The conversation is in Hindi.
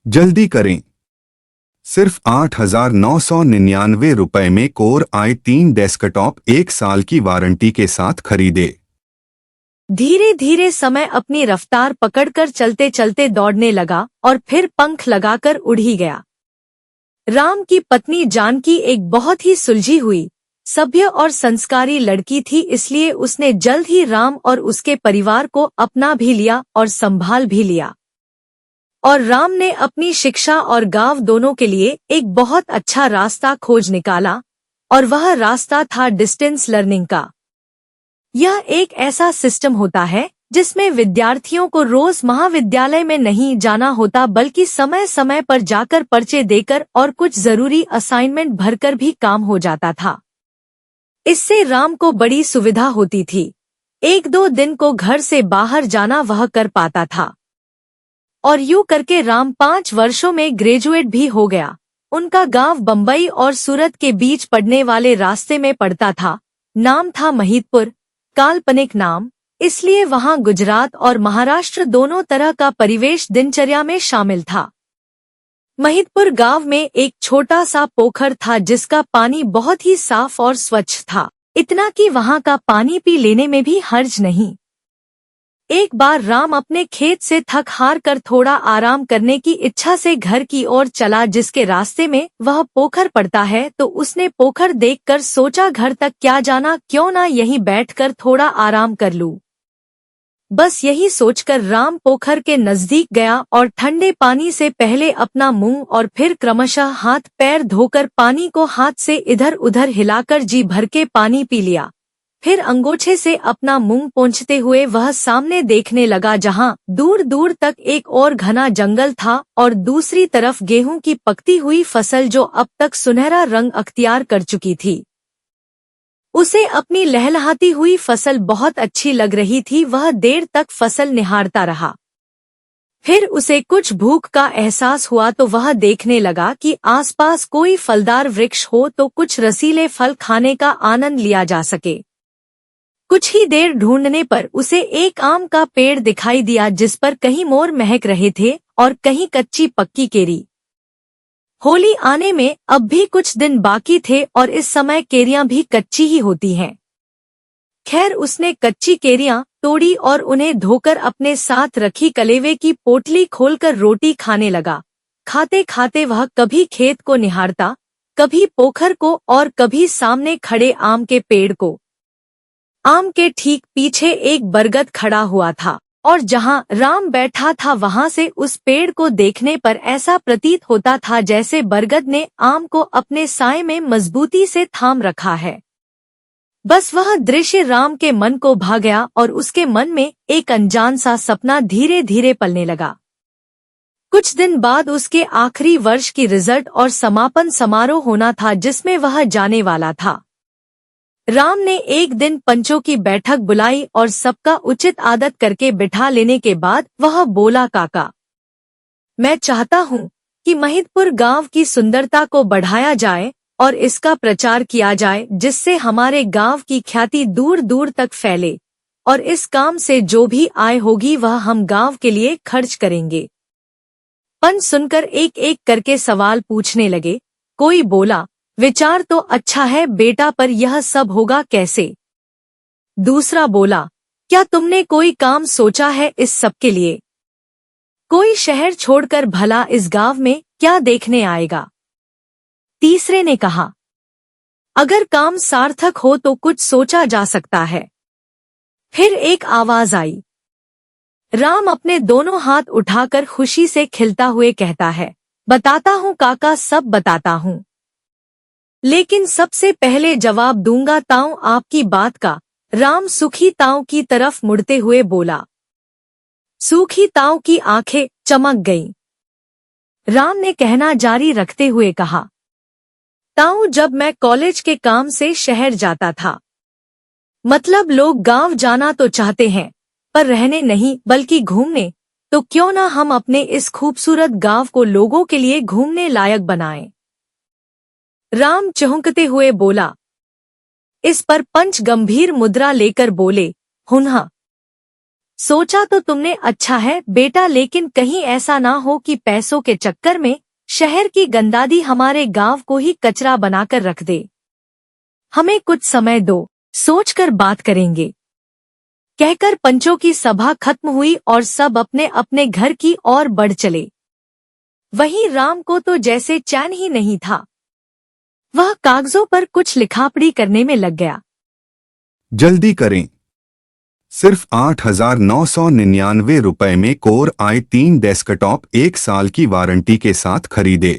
जल्दी करें, सिर्फ 8,999 रुपए में कोर i3 डेस्कटॉप 1 साल की वारंटी के साथ खरीदे। धीरे धीरे समय अपनी रफ्तार पकड़कर चलते चलते दौड़ने लगा और फिर पंख लगाकर उड़ ही गया। राम की पत्नी जानकी एक बहुत ही सुलझी हुई, सभ्य और संस्कारी लड़की थी, इसलिए उसने जल्द ही राम और उसके परिवार को अपना भी लिया और संभाल भी लिया। और राम ने अपनी शिक्षा और गांव दोनों के लिए एक बहुत अच्छा रास्ता खोज निकाला, और वह रास्ता था डिस्टेंस लर्निंग का। यह एक ऐसा सिस्टम होता है जिसमें विद्यार्थियों को रोज महाविद्यालय में नहीं जाना होता, बल्कि समय समय पर जाकर पर्चे देकर और कुछ जरूरी असाइनमेंट भरकर भी काम हो जाता था। इससे राम को बड़ी सुविधा होती थी। 1-2 दिन को घर से बाहर जाना वह कर पाता था। और यूं करके राम 5 वर्षों में ग्रेजुएट भी हो गया। उनका गांव बम्बई और सूरत के बीच पड़ने वाले रास्ते में पड़ता था। नाम था महिदपुर, काल्पनिक नाम, इसलिए वहां गुजरात और महाराष्ट्र दोनों तरह का परिवेश दिनचर्या में शामिल था। महिदपुर गांव में एक छोटा सा पोखर था जिसका पानी बहुत ही साफ और स्वच्छ था, इतना कि वहां का पानी पी लेने में भी हर्ज नहीं। एक बार राम अपने खेत से थक हार कर थोड़ा आराम करने की इच्छा से घर की ओर चला, जिसके रास्ते में वह पोखर पड़ता है, तो उसने पोखर देखकर सोचा घर तक क्या जाना, क्यों ना यहीं बैठकर थोड़ा आराम कर लूं। बस यही सोचकर राम पोखर के नजदीक गया और ठंडे पानी से पहले अपना मुंह और फिर क्रमशः हाथ पैर धोकर पानी को हाथ से इधर उधर हिलाकर जी भर के पानी पी लिया। फिर अंगोछे से अपना मुंह पोंछते हुए वह सामने देखने लगा, जहां दूर दूर तक एक और घना जंगल था और दूसरी तरफ गेहूं की पकती हुई फसल जो अब तक सुनहरा रंग अख्तियार कर चुकी थी। उसे अपनी लहलहाती हुई फसल बहुत अच्छी लग रही थी। वह देर तक फसल निहारता रहा। फिर उसे कुछ भूख का एहसास हुआ तो वह देखने लगा कि आसपास कोई फलदार वृक्ष हो तो कुछ रसीले फल खाने का आनंद लिया जा सके। कुछ ही देर ढूंढने पर उसे एक आम का पेड़ दिखाई दिया, जिस पर कहीं मोर महक रहे थे और कहीं कच्ची पक्की केरी। होली आने में अब भी कुछ दिन बाकी थे और इस समय केरियां भी कच्ची ही होती हैं। खैर, उसने कच्ची केरियां तोड़ी और उन्हें धोकर अपने साथ रखी कलेवे की पोटली खोलकर रोटी खाने लगा। खाते खाते वह कभी खेत को निहारता, कभी पोखर को और कभी सामने खड़े आम के पेड़ को। आम के ठीक पीछे एक बरगद खड़ा हुआ था और जहां राम बैठा था वहां से उस पेड़ को देखने पर ऐसा प्रतीत होता था जैसे बरगद ने आम को अपने साए में मजबूती से थाम रखा है। बस वह दृश्य राम के मन को भा गया और उसके मन में एक अनजान सा सपना धीरे धीरे पलने लगा। कुछ दिन बाद उसके आखिरी वर्ष की रिजल्ट और समापन समारोह होना था, जिसमें वह जाने वाला था। राम ने एक दिन पंचों की बैठक बुलाई और सबका उचित आदत करके बिठा लेने के बाद वह बोला, काका, मैं चाहता हूँ कि महिदपुर गांव की सुंदरता को बढ़ाया जाए और इसका प्रचार किया जाए, जिससे हमारे गांव की ख्याति दूर दूर तक फैले, और इस काम से जो भी आय होगी वह हम गांव के लिए खर्च करेंगे। पंच सुनकर एक एक करके सवाल पूछने लगे। कोई बोला, विचार तो अच्छा है बेटा, पर यह सब होगा कैसे? दूसरा बोला, क्या तुमने कोई काम सोचा है इस सब के लिए? कोई शहर छोड़कर भला इस गांव में क्या देखने आएगा? तीसरे ने कहा, अगर काम सार्थक हो तो कुछ सोचा जा सकता है। फिर एक आवाज आई। राम अपने दोनों हाथ उठाकर खुशी से खिलता हुए कहता है, बताता हूँ काका, सब बताता हूँ, लेकिन सबसे पहले जवाब दूंगा ताऊ आपकी बात का। राम सूखी ताऊ की तरफ मुड़ते हुए बोला। सूखी ताऊ की आंखें चमक गईं। राम ने कहना जारी रखते हुए कहा, ताऊ, जब मैं कॉलेज के काम से शहर जाता था, मतलब लोग गांव जाना तो चाहते हैं पर रहने नहीं बल्कि घूमने, तो क्यों ना हम अपने इस खूबसूरत गांव को लोगों के लिए घूमने लायक बनाएं। राम चौंकते हुए बोला। इस पर पंच गंभीर मुद्रा लेकर बोले, हुन्हा। सोचा तो तुमने अच्छा है बेटा, लेकिन कहीं ऐसा ना हो कि पैसों के चक्कर में शहर की गंदादी हमारे गांव को ही कचरा बनाकर रख दे। हमें कुछ समय दो, सोचकर बात करेंगे। कहकर पंचों की सभा खत्म हुई और सब अपने अपने घर की ओर बढ़ चले। वहीं राम को तो जैसे चैन ही नहीं था। वह कागजों पर कुछ लिखापड़ी करने में लग गया। जल्दी करें, सिर्फ 8,999 रुपए में कोर आई 3 डेस्कटॉप 1 साल की वारंटी के साथ खरीदे।